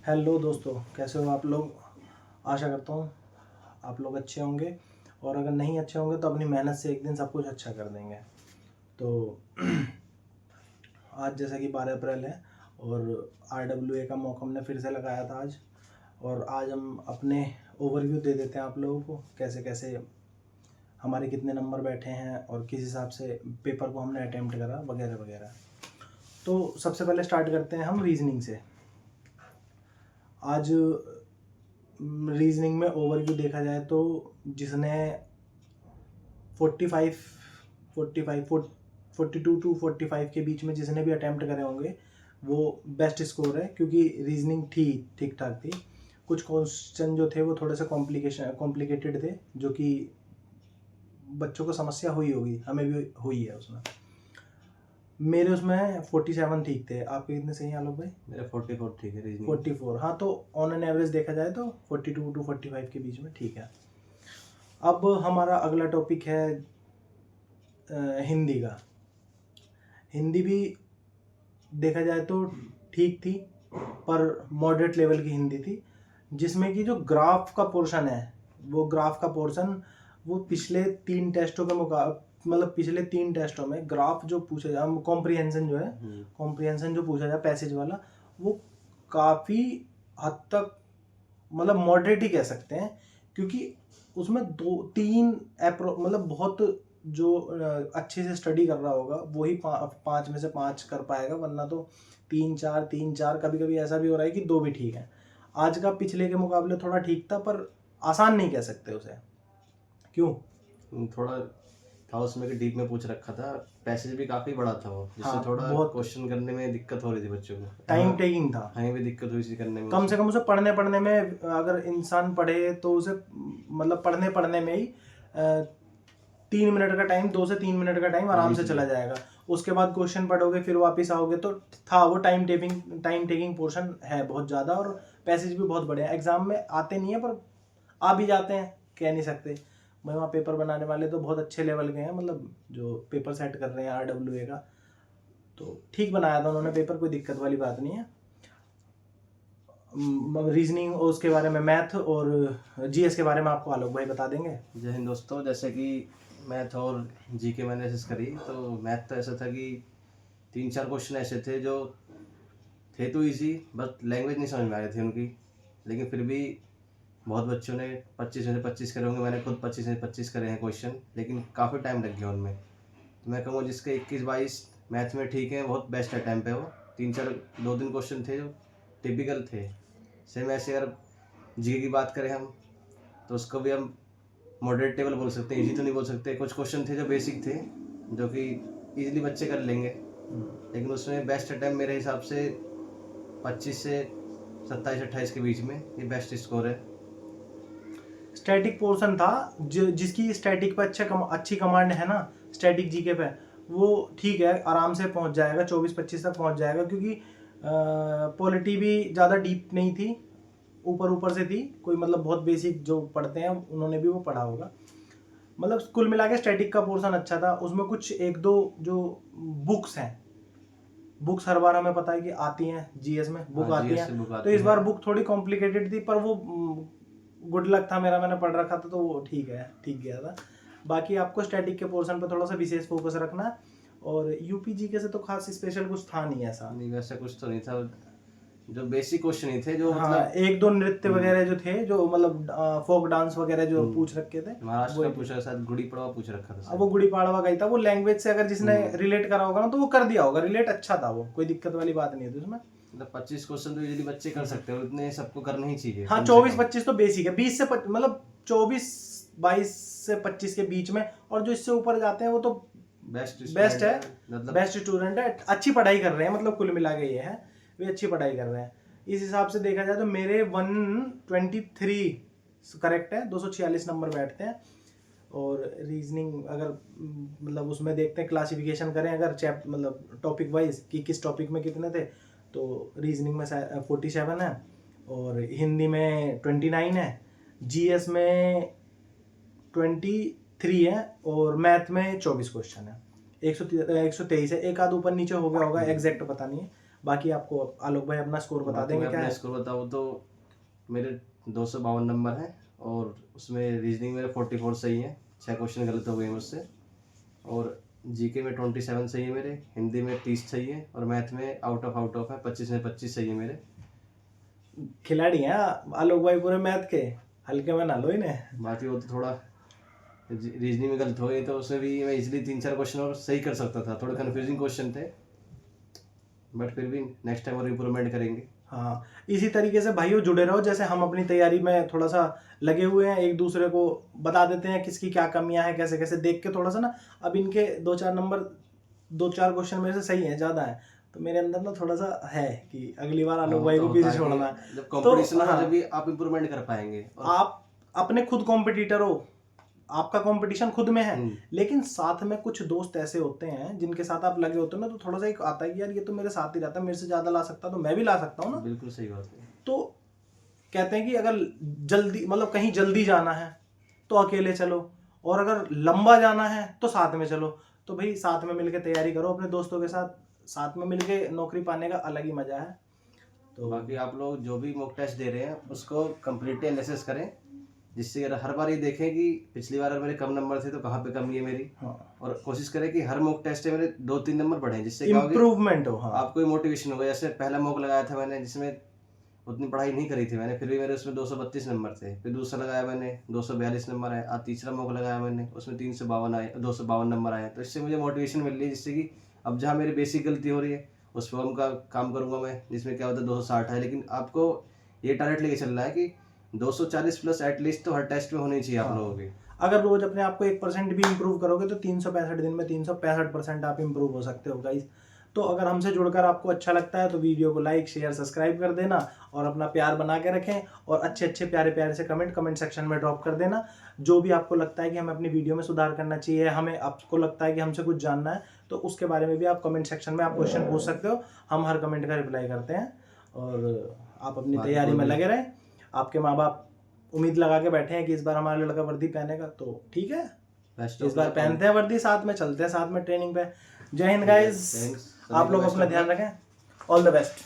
Hello दोस्तों, कैसे हो आप लोग। आशा करता हूँ आप लोग अच्छे होंगे, और अगर नहीं अच्छे होंगे तो अपनी मेहनत से एक दिन सब कुछ अच्छा कर देंगे। तो आज जैसा कि 12 अप्रैल है और RWA का मौका हमने फिर से लगाया था आज, और आज हम अपने ओवरव्यू दे देते हैं आप लोगों को, कैसे कैसे हमारे कितने नंबर बैठे हैं और किस हिसाब से पेपर को हमने अटेम्प्ट करा वगैरह वगैरह। तो सबसे पहले स्टार्ट करते हैं हम रीजनिंग से। आज रीजनिंग में ओवरव्यू देखा जाए तो जिसने 45 42 टू 45 के बीच में जिसने भी अटैम्प्ट करे होंगे वो बेस्ट स्कोर है, क्योंकि रीजनिंग ठीक ठाक थी। कुछ क्वेश्चन जो थे वो थोड़े से कॉम्प्लिकेटेड थे, जो कि बच्चों को समस्या हुई होगी, हमें भी हुई है उसमें। मेरे उसमें 47 ठीक थे। आपके कितने सही हैं आलोक भाई? मेरा 44 ठीक है रीजनिंग। 44, हाँ। तो ऑन एन एवरेज देखा जाए तो 42 टू 45 के बीच में ठीक है। अब हमारा अगला टॉपिक है हिंदी का। हिंदी भी देखा जाए तो ठीक थी, पर मॉडरेट लेवल की हिंदी थी, जिसमें कि जो ग्राफ का पोर्शन है वो पिछले 3 टेस्टों के मुकाबले, मतलब पिछले 3 टेस्टों में ग्राफ जो पूछा जाए, कॉम्प्रिहेंशन जो पूछा जाए पैसेज वाला, वो काफ़ी हद तक मतलब मॉडरेट ही कह सकते हैं, क्योंकि उसमें 2-3 मतलब बहुत जो अच्छे से स्टडी कर रहा होगा वही 5 में से 5 कर पाएगा, वरना तो 3-4 कभी कभी ऐसा भी हो रहा है कि 2 भी ठीक है। आज का पिछले के मुकाबले थोड़ा ठीक था, पर आसान नहीं कह सकते उसे। क्यों? थोड़ा था उसमें कि डीप में पूछ रखा था, पैसेज भी काफी बड़ा था वो, जिससे हाँ, थोड़ा बहुत क्वेश्चन करने में दिक्कत हो रही थी बच्चों को। टाइम टेकिंग था, हमें भी दिक्कत हुई थी करने में। कम से कम उसे पढ़ने में, अगर इंसान पढ़े तो उसे मतलब पढ़ने में ही 3 मिनट का टाइम, 2 से 3 मिनट का टाइम आराम से चला जाएगा। उसके बाद क्वेश्चन पढ़ोगे, फिर वापस आओगे, तो था वो टाइम टेकिंग पोर्शन है बहुत ज़्यादा, और पैसेज भी बहुत बड़े हैं। एग्जाम में आते नहीं है, पर आ भी जाते हैं, कह नहीं सकते। मैं वहाँ पेपर बनाने वाले तो बहुत अच्छे लेवल के हैं, मतलब जो पेपर सेट कर रहे हैं RWA का, तो ठीक बनाया था उन्होंने पेपर, कोई दिक्कत वाली बात नहीं है। रीजनिंग और उसके बारे में, मैथ और GS के बारे में आपको आलोक भाई बता देंगे। जय हिंद दोस्तों। जैसे कि मैथ और जीके मैंने एसेस करी, तो मैथ तो ऐसा था कि 3-4 क्वेश्चन ऐसे थे जो थे तो इजी, बस लैंग्वेज नहीं समझ में आ रही थी उनकी। लेकिन फिर भी बहुत बच्चों ने 25 में से 25 करे होंगे, मैंने खुद 25 में से 25 करे हैं क्वेश्चन, लेकिन काफ़ी टाइम लग गया उनमें। तो मैं कहूँगा जिसके 21-22 मैथ में ठीक है, बहुत बेस्ट अटैम्प्ट है वो। 3-4 2-3 क्वेश्चन थे जो टिपिकल थे। सेम ऐसे अगर जीके की बात करें हम, तो उसको भी हम मॉडरेट टेबल बोल सकते हैं, इजी तो नहीं बोल सकते। कुछ क्वेश्चन थे जो बेसिक थे, जो कि इजीली बच्चे कर लेंगे, लेकिन उसमें बेस्ट अटैम्प्ट मेरे हिसाब से 25 से 27-28 के बीच में ये बेस्ट स्कोर है। स्टैटिक पोर्शन था, जिसकी स्टैटिक पे अच्छी कमांड है ना, स्टैटिक जीके पे, वो ठीक है, आराम से पहुंच जाएगा, 24-25 तक पहुंच जाएगा, क्योंकि पॉलिटी भी ज़्यादा डीप नहीं थी, ऊपर से थी, कोई मतलब बहुत बेसिक जो पढ़ते हैं उन्होंने भी वो पढ़ा होगा। मतलब कुल मिला के स्टैटिक का पोर्शन अच्छा था। उसमें कुछ 1-2 जो बुक्स हैं, बुक्स हर बार हमें पता है कि आती हैं, GS में बुक आती हैं, तो इस बार बुक थोड़ी कॉम्प्लिकेटेड थी, पर वो गुड लक था मेरा, मैंने पढ़ रखा था तो वो ठीक गया था। बाकी आपको स्टैटिक के पोर्शन पर थोड़ा सा विशेष फोकस रखना है, और यूपी जीके से तो खास स्पेशल कुछ था नहीं ऐसा। नहीं, वैसा कुछ तो नहीं था, जो बेसिक क्वेश्चन ही थे, जो हाँ, मतलब 1-2 नृत्य वगैरह जो थे, जो मतलब फोक डांस वगैरह जो पूछ रखे थे, महाराष्ट्र का पूछा, शायद गुड़ी पड़वा पूछ रखा था। अब वो गुड़ी पाड़वा का ही था, वो लैंग्वेज से अगर जिसने रिलेट करा होगा ना तो वो कर दिया होगा, रिलेट अच्छा था वो, कोई दिक्कत वाली बात नहीं थी उसमें। मतलब 25 क्वेश्चन तो इजीली बच्चे कर सकते हैं, उतने सबको करना ही चाहिए। हाँ, 24-25 तो बेसिक है, 20 से मतलब 24-22 से 25 के बीच में, और जो इससे ऊपर जाते हैं वो तो बेस्ट है, मतलब बेस्ट स्टूडेंट है, अच्छी पढ़ाई कर रहे हैं, मतलब कुल मिला के ये है, वे अच्छी पढ़ाई कर रहे हैं। इस हिसाब से देखा जाए तो मेरे 123 करेक्ट है, 246 नंबर बैठते हैं। और रीजनिंग अगर मतलब उसमें देखते हैं, क्लासिफिकेशन करें अगर चैप्टर मतलब टॉपिक वाइज कि किस टॉपिक में कितने थे, तो रीजनिंग में 47 है, और हिंदी में 29 है, GS में 23 है, और मैथ में 24 क्वेश्चन है। 123 है, एक आध ऊपर नीचे हो गया होगा, एग्जैक्ट पता नहीं है। बाकी आपको आलोक भाई अपना स्कोर बता बाकी देंगे मैं क्या अपना है। स्कोर बताऊँ तो मेरे 252 नंबर हैं और उसमें रीजनिंग मेरे 44 सही है, 6 क्वेश्चन गलत हो गए मुझसे, और जीके में 27 सही है मेरे, हिंदी में 30 सही है, और मैथ में आउट ऑफ है, 25 में 25 सही है मेरे। खिलाड़ी हैं आलोक भाई पूरे मैथ के, हल्के में ना लो इन्हें। बाकी वो तो थोड़ा रीजनिंग में गलत हो गई तो उसमें भी मैं इजीली 3-4 क्वेश्चन और सही कर सकता था, थोड़े कन्फ्यूजिंग क्वेश्चन थे, बट फिर भी नेक्स्ट टाइम और इम्प्रूवमेंट करेंगे। हाँ, इसी तरीके से भाइयों जुड़े रहो, जैसे हम अपनी तैयारी में थोड़ा सा लगे हुए हैं, एक दूसरे को बता देते हैं किसकी क्या कमियां हैं, कैसे कैसे देख के थोड़ा सा ना। अब इनके 2-4 नंबर, 2-4 क्वेश्चन मेरे से सही है, ज़्यादा है, तो मेरे अंदर ना थोड़ा सा है कि अगली बार आलोक भाई को पीछे छोड़ना है। जब कंपटीशन हाँ, होगा जब भी आप इम्प्रूवमेंट कर पाएंगे। और आप अपने खुद कॉम्पिटिटर हो, आपका कंपटीशन खुद में है, लेकिन साथ में कुछ दोस्त ऐसे होते हैं जिनके साथ आप लगे होते हो ना, तो थोड़ा सा एक आता है कि यार ये तो मेरे साथ ही रहता है, मेरे से ज्यादा ला सकता, तो मैं भी ला सकता हूँ ना। बिल्कुल सही बात है। तो कहते हैं कि अगर जल्दी, मतलब कहीं जल्दी जाना है तो अकेले चलो, और अगर लंबा जाना है तो साथ में चलो। तो भाई साथ में मिलके तैयारी करो अपने दोस्तों के साथ, साथ में मिलके नौकरी पाने का अलग ही मजा है। तो बाकी आप लोग जो भी मॉक टेस्ट दे रहे हैं उसको कंप्लीटली एनालिसिस करें, जिससे अगर हर बार ये देखें कि पिछली बार मेरे कम नंबर थे तो कहाँ पे कमी है मेरी। हाँ, और कोशिश करें कि हर मॉक टेस्ट में मेरे 2-3 नंबर बढ़े, जिससे क्या होगा इम्प्रूवमेंट हो। हाँ, आपको ही मोटिवेशन होगा। जैसे पहला मॉक लगाया था मैंने जिसमें उतनी पढ़ाई नहीं करी थी मैंने, फिर भी मेरे उसमें 232 नंबर थे। फिर दूसरा लगाया मैंने 242 नंबर आए। आज तीसरा मॉक लगाया मैंने उसमें 352 आए, 252 नंबर आए। तो इससे मुझे मोटिवेशन मिल रही है, जिससे कि अब जहाँ मेरी बेसिक गलती हो रही है उस पर उनका काम करूँगा मैं, जिसमें क्या होता है 260 है। लेकिन आपको ये टारगेट लेके चलना है कि 240 प्लस एटलीस्ट तो हर टेस्ट में होनी चाहिए आप लोगों की। अगर रोज अपने आप को 1% भी इम्प्रूव करोगे तो 365 दिन में 365% आप इम्प्रूव हो सकते हो गाइस। तो अगर हमसे जुड़कर आपको अच्छा लगता है तो वीडियो को लाइक शेयर सब्सक्राइब कर देना, और अपना प्यार बना के रखें, और अच्छे अच्छे प्यारे प्यारे से कमेंट सेक्शन में ड्रॉप कर देना। जो भी आपको लगता है कि हमें अपनी वीडियो में सुधार करना चाहिए, हमें आपको लगता है कि हमसे कुछ जानना है, तो उसके बारे में भी आप कमेंट सेक्शन में आप क्वेश्चन पूछ सकते हो। हम हर कमेंट का रिप्लाई करते हैं। और आप अपनी तैयारी में लगे रहें। आपके माँ बाप उम्मीद लगा के बैठे हैं कि इस बार हमारा लड़का वर्दी पहनेगा, तो ठीक है, इस बार पहनते हैं वर्दी, साथ में चलते हैं, साथ में ट्रेनिंग पे। जय हिंद गाइस, आप लोग अपना ध्यान रखें, ऑल द बेस्ट।